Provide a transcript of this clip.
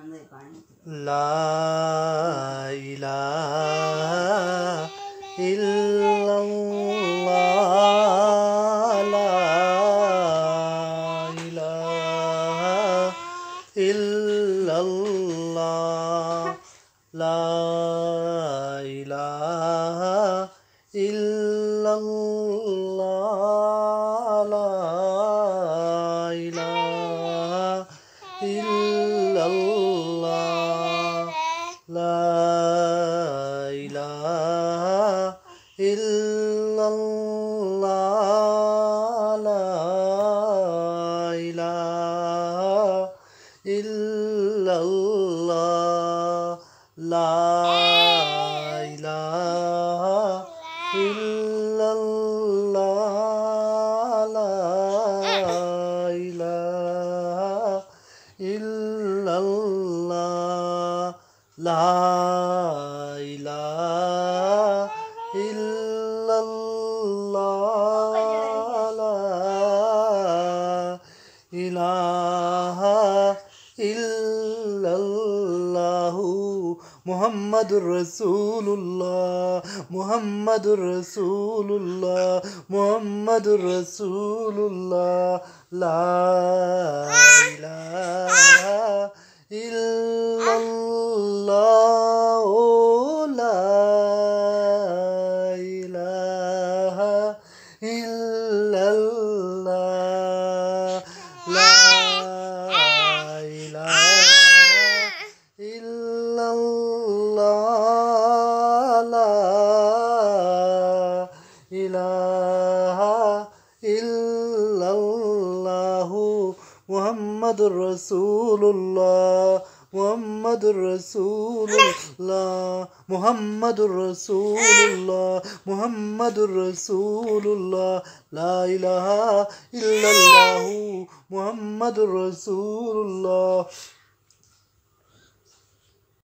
ला इलाहा इल्लल्लाह ला इलाहा इल्लल्लाह ला इलाहा इल्लल्लाह ला इलाहा इल्लल्लाह ला इलाहा इल्लल्लाह ला इलाहा इल्लल्लाह ला इलाहा इल्लल्लाह ला इलाहा इल्लल्लाह ला इलाहा इल्लल्लाह ला इलाहा इल्लल्लाहु मुहम्मदुर रसूलुल्लाह मुहम्मदुर रसूलुल्लाह मुहम्मदुर रसूलुल्लाह ला इलाहा इल्लल्लाह ओ ला इलाहा इल्लल्लाह ला इलाहा इल्लल्लाह ला इलाहा इल्लल्लाहु मुहम्मदुर रसूलुल्लाह मुहम्मदुर रसूलुल्लाह मुहम्मदुर रसूलुल्लाह मुहम्मदुर रसूलुल्लाह ला इलाहा इल्लल्लाहु मुहम्मदुर रसूलुल्लाह